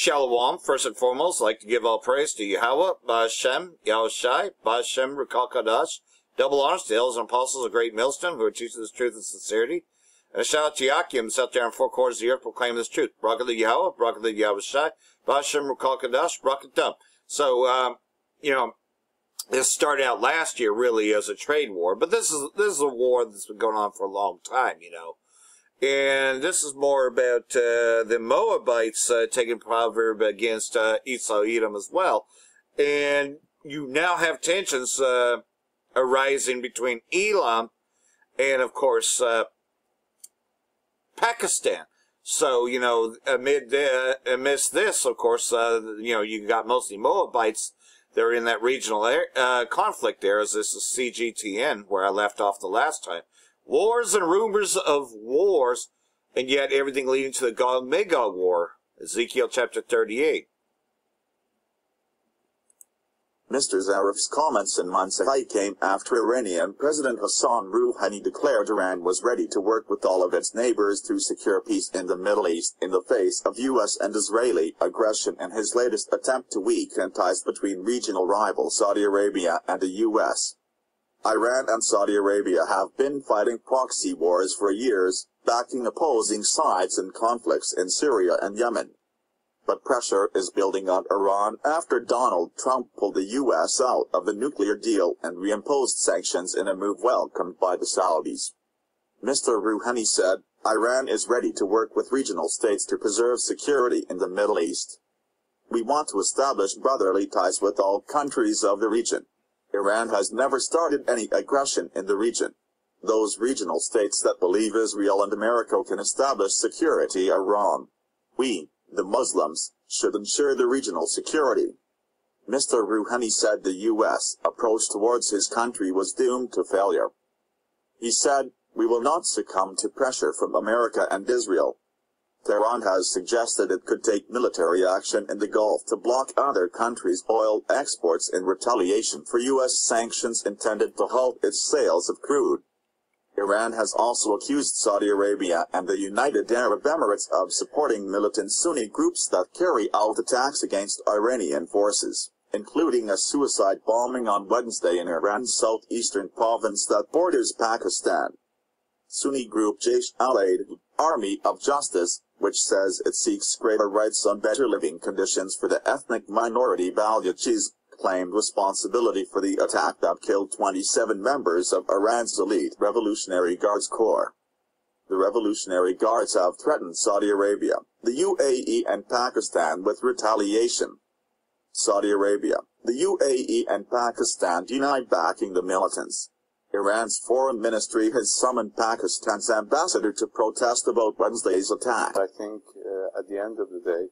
Shalom, first and foremost, I'd like to give all praise to Yahweh, Ba'Shem, Yahushai, Ba'Shem, Rukal Kadash. Double honors to the elders and apostles of Great Millstone who are teaching this truth and sincerity. And a shout out to Yakim, out there in four corners of the earth proclaiming this truth. Barakah Yahweh, Barakah Yahushai, Ba'Shem, Rukal Kadash, Barakah. So, this started out last year really as a trade war, but this is a war that's been going on for a long time, And this is more about the Moabites taking proverb against Esau Edom as well. And you now have tensions arising between Elam and, of course, Pakistan. So, amidst this, of course, you got mostly Moabites. They're in that regional conflict there, as this is CGTN, where I left off the last time. Wars and rumors of wars, and yet everything leading to the Gog-Magog war. Ezekiel chapter 38. Mr. Zarif's comments in Mansour came after Iranian President Hassan Rouhani declared Iran was ready to work with all of its neighbors to secure peace in the Middle East in the face of U.S. and Israeli aggression and his latest attempt to weaken ties between regional rivals Saudi Arabia and the U.S. Iran and Saudi Arabia have been fighting proxy wars for years, backing opposing sides in conflicts in Syria and Yemen. But pressure is building on Iran after Donald Trump pulled the U.S. out of the nuclear deal and reimposed sanctions in a move welcomed by the Saudis. Mr. Rouhani said, Iran is ready to work with regional states to preserve security in the Middle East. We want to establish brotherly ties with all countries of the region. Iran has never started any aggression in the region. Those regional states that believe Israel and America can establish security are wrong. We, the Muslims, should ensure the regional security. Mr. Rouhani said the U.S. approach towards his country was doomed to failure. He said, we will not succumb to pressure from America and Israel. Tehran has suggested it could take military action in the Gulf to block other countries' oil exports in retaliation for U.S. sanctions intended to halt its sales of crude. Iran has also accused Saudi Arabia and the United Arab Emirates of supporting militant Sunni groups that carry out attacks against Iranian forces, including a suicide bombing on Wednesday in Iran's southeastern province that borders Pakistan. Sunni group Jaish al-Adl, Army of Justice, which says it seeks greater rights on better living conditions for the ethnic minority Baluchis, claimed responsibility for the attack that killed 27 members of Iran's elite Revolutionary Guards Corps. The Revolutionary Guards have threatened Saudi Arabia, the UAE and Pakistan with retaliation. Saudi Arabia, the UAE and Pakistan denied backing the militants. Iran's foreign ministry has summoned Pakistan's ambassador to protest about Wednesday's attack. I think at the end of the day,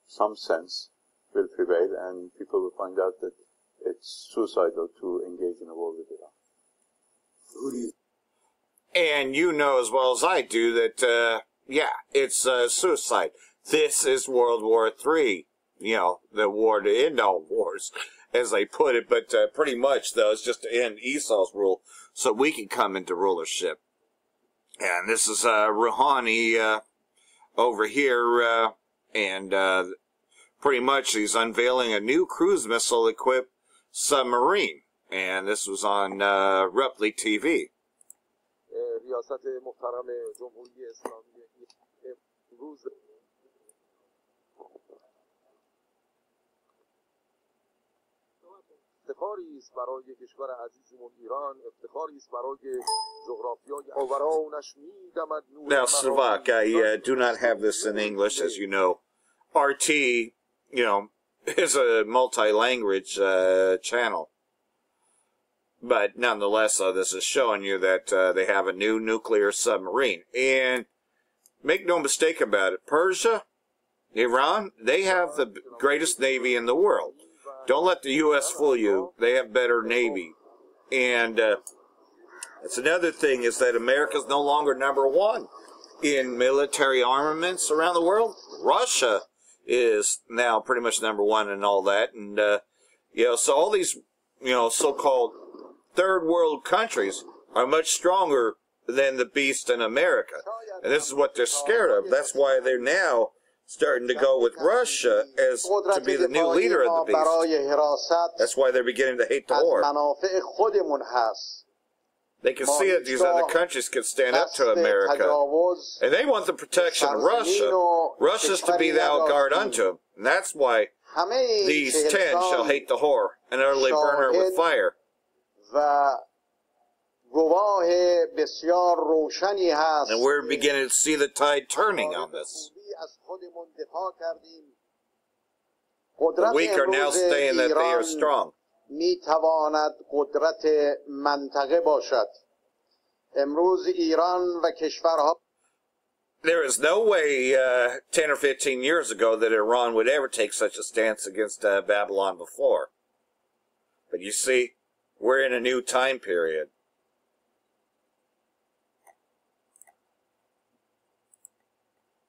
some sense will prevail, and people will find out that it's suicidal to engage in a war with Iran. Who do you? And you know as well as I do that, it's suicide. This is World War III, the war to end all wars, as they put it. But pretty much, though, it's just to end Esau's rule so we can come into rulership. And this is Rouhani over here, and pretty much he's unveiling a new cruise missile-equipped submarine. And this was on Reply TV. افتخاری است برای کشور عزیزمون ایران، افتخاری است برای جغرافیای اوراونش میدمد نور. Now, Slovak, I do not have this in English, as you know. RT, is a multi-language channel. But nonetheless, this is showing you that they have a new nuclear submarine. And make no mistake about it, Persia, Iran, they have the greatest navy in the world. Don't let the U.S. fool you. They have better navy. And it's another thing is that America's no longer number one in military armaments around the world. Russia is now pretty much number one in all that. And, so all these, so-called third world countries are much stronger than the beast in America. And this is what they're scared of. That's why they're now starting to go with Russia as to be the new leader of the beast. That's why they're beginning to hate the war. They can see that these other countries can stand up to America. And they want the protection of Russia. Russia's to be thou guard unto them. And that's why these 10 shall hate the whore and utterly burn her with fire. And we're beginning to see the tide turning on this. The weak are now saying that they are strong. میتواند قدرت منطقه باشد. امروز ایران و کشورها There is no way 10 or 15 years ago that Iran would ever take such a stance against Babylon before. But you see, we're in a new time period.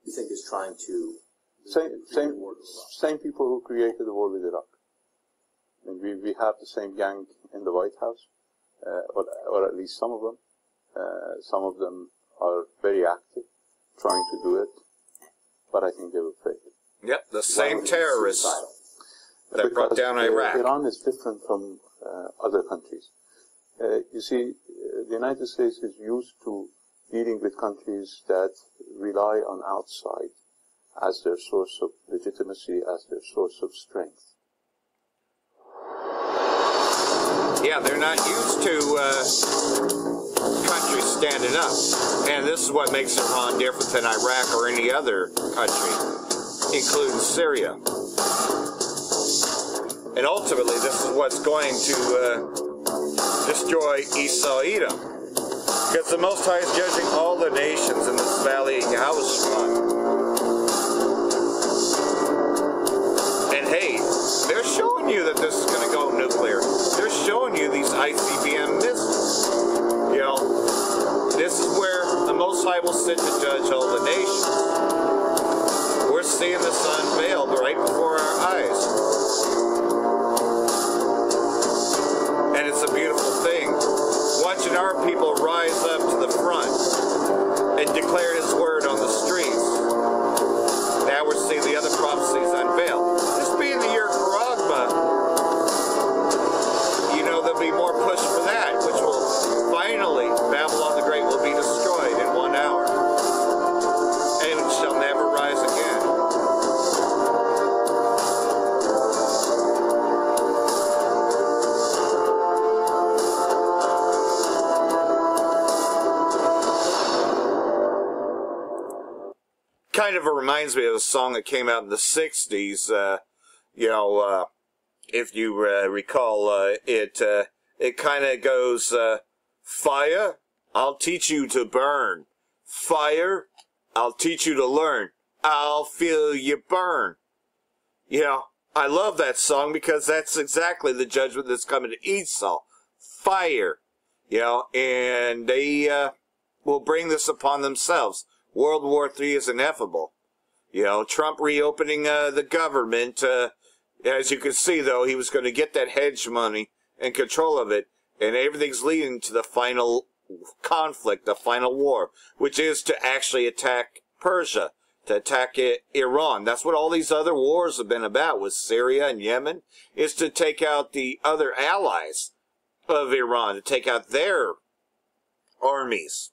You think is trying to same people who created the war with Iraq. I mean, we have the same gang in the White House, or at least some of them. Some of them are very active, trying to do it, but I think they will fail. Yep, the same terrorists that brought down Iraq. Iran is different from other countries. You see, the United States is used to dealing with countries that rely on outside as their source of legitimacy, as their source of strength. Yeah, they're not used to countries standing up. And this is what makes Iran different than Iraq or any other country, including Syria. And ultimately, this is what's going to destroy Esau Edom. Because the Most High is judging all the nations in this valley of Yahushua. And hey, they're showing you that this is going to go nuclear. They're showing you these ICBM missiles. You know, this is where the Most High will sit to judge all the nations. We're seeing the sun veiled right before our eyes. And it's a beautiful thing. Watching our people rise up to the front and declare His word on the streets. Now we're seeing the other prophecies unveiled. This being the year of Karagma, you know, there'll be more push for that, which will finally, Babylon the Great will be destroyed in 1 hour. And it shall never rise again. Kind of reminds me of a song that came out in the 60s, you know, if you recall, it kind of goes, fire, I'll teach you to burn. Fire, I'll teach you to learn. I'll feel you burn. You know, I love that song because that's exactly the judgment that's coming to Esau. Fire, you know, and they will bring this upon themselves. World War III is ineffable. You know, Trump reopening the government, as you can see, though, he was going to get that hedge money and control of it, and everything's leading to the final conflict, the final war, which is to actually attack Persia, to attack Iran. That's what all these other wars have been about with Syria and Yemen, is to take out the other allies of Iran, to take out their armies.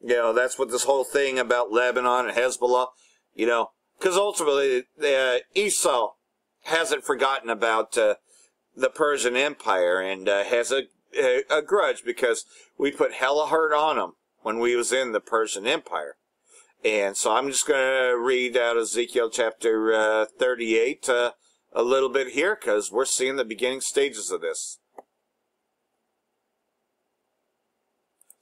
You know, that's what this whole thing about Lebanon and Hezbollah, you know, because ultimately Esau hasn't forgotten about the Persian Empire and has a grudge because we put hella hurt on him when we was in the Persian Empire. And so I'm just going to read out Ezekiel chapter 38 a little bit here because we're seeing the beginning stages of this.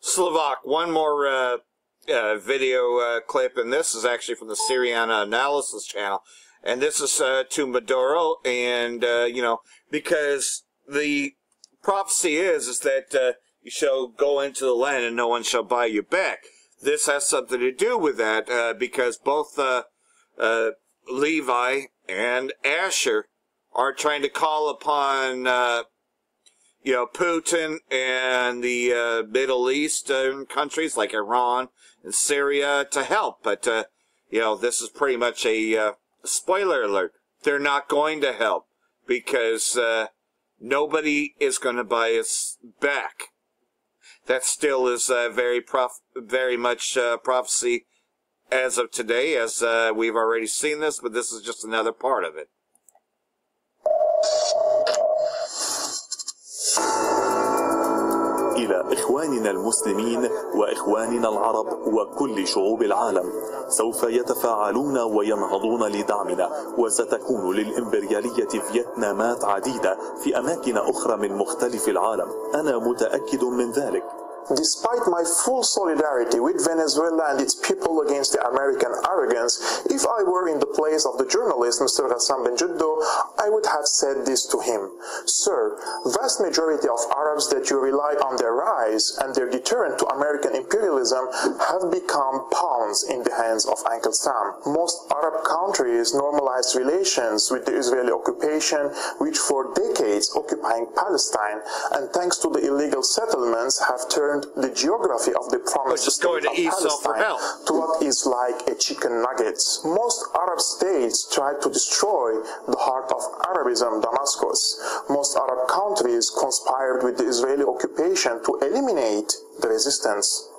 Slovak, one more video clip, and this is actually from the Syriana Analysis channel, and this is to Maduro, and, you know, because the prophecy is that you shall go into the land and no one shall buy you back. This has something to do with that, because both Levi and Asher are trying to call upon, Putin and the Middle Eastern countries like Iran and Syria to help. But, this is pretty much a spoiler alert. They're not going to help because nobody is going to buy us back. That still is very much prophecy as of today, as we've already seen this, but this is just another part of it. إلى إخواننا المسلمين وإخواننا العرب وكل شعوب العالم، سوف يتفاعلون وينهضون لدعمنا، وستكون للإمبريالية فيتنامات عديدة في أماكن أخرى من مختلف العالم. أنا متأكد من ذلك. Despite my full solidarity with Venezuela and its people against the American arrogance, if I were in the place of the journalist Mr. Ghassan Benjeddo, I would have said this to him. Sir, vast majority of Arabs that you rely on their rise and their deterrent to American imperialism have become pawns in the hands of Uncle Sam. Most Arab countries normalized relations with the Israeli occupation, which for decades occupying Palestine, and thanks to the illegal settlements have turned the geography of the promised state of Palestine to what is like a chicken nuggets. Most Arab states tried to destroy the heart of Arabism, Damascus. Most Arab countries conspired with the Israeli occupation to eliminate the resistance.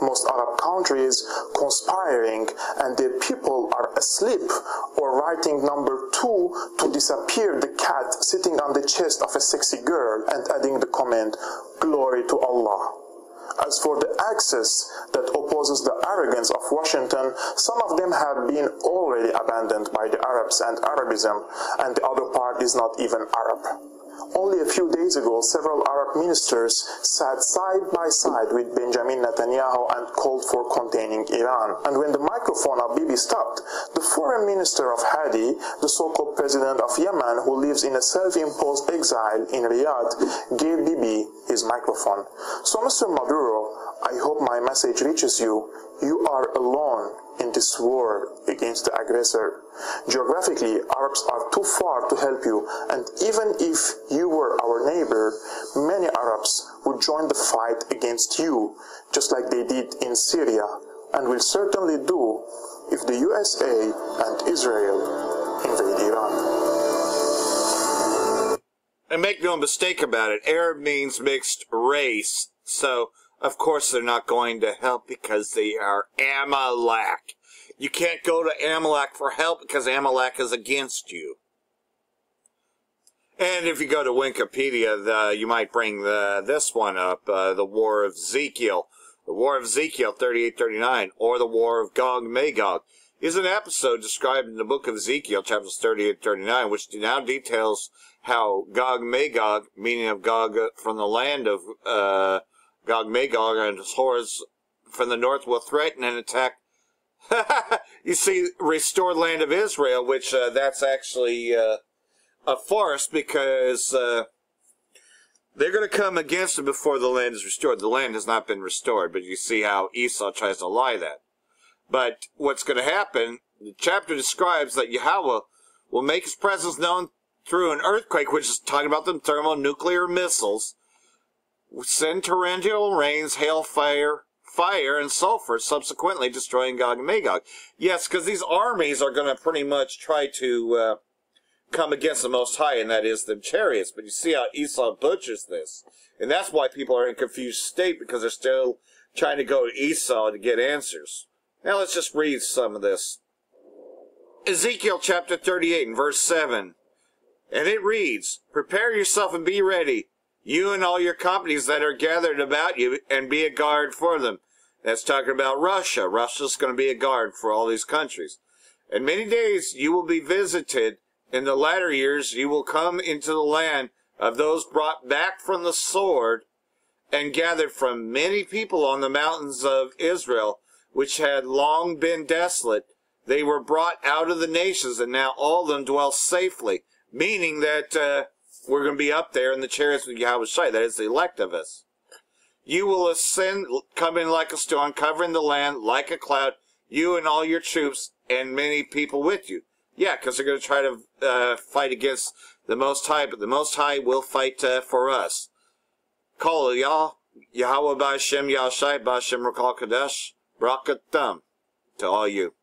Most Arab countries conspiring and their people are asleep or writing number 2 to disappear the cat sitting on the chest of a sexy girl and adding the comment, "Glory to Allah." As for the axis that opposes the arrogance of Washington, some of them have been already abandoned by the Arabs and Arabism, and the other part is not even Arab. Only a few days ago, several Arab ministers sat side by side with Benjamin Netanyahu and called for containing Iran. And when the microphone of Bibi stopped, the foreign minister of Hadi, the so-called president of Yemen, who lives in a self-imposed exile in Riyadh, gave Bibi his microphone. So, Mr. Maduro, I hope my message reaches you. You are alone in this war against the aggressor. Geographically, Arabs are too far to help you, and even if you were our neighbor, many Arabs would join the fight against you, just like they did in Syria, and will certainly do if the USA and Israel invade Iran. And make no mistake about it, Arab means mixed race, so of course they're not going to help because they are Amalek. You can't go to Amalek for help because Amalek is against you. And if you go to Wikipedia, you might bring this one up, the War of Ezekiel. The War of Ezekiel 38-39, or the War of Gog-Magog, is an episode described in the book of Ezekiel, chapters 38-39, which now details how Gog-Magog, meaning of Gog from the land of Gog-Magog and his hordes from the north, will threaten and attack you see, restored land of Israel, which that's actually a farce because they're going to come against them before the land is restored. The land has not been restored, but you see how Esau tries to lie that. But what's going to happen, the chapter describes that Yahweh will make his presence known through an earthquake, which is talking about the thermonuclear missiles, send torrential rains, hailfire, fire and sulfur, subsequently destroying Gog and Magog. Yes, because these armies are going to pretty much try to come against the Most High, and that is the Chariots. But you see how Esau butchers this. And that's why people are in a confused state, because they're still trying to go to Esau to get answers. Now let's just read some of this. Ezekiel chapter 38 and verse 7. And it reads, "Prepare yourself and be ready, you and all your companies that are gathered about you, and be a guard for them." That's talking about Russia. Russia's going to be a guard for all these countries. "And many days you will be visited. In the latter years you will come into the land of those brought back from the sword and gathered from many people on the mountains of Israel, which had long been desolate. They were brought out of the nations, and now all of them dwell safely." Meaning that we're going to be up there in the chariots of Yahweh Shai. That is the elect of us. "You will ascend, coming like a storm, covering the land like a cloud, you and all your troops and many people with you." Yeah, because they're going to try to fight against the Most High, but the Most High will fight for us. Kol Yah, Yahweh B'Hashem Yahshai B'Hashem Rakal Kadesh, Brakatham to all you.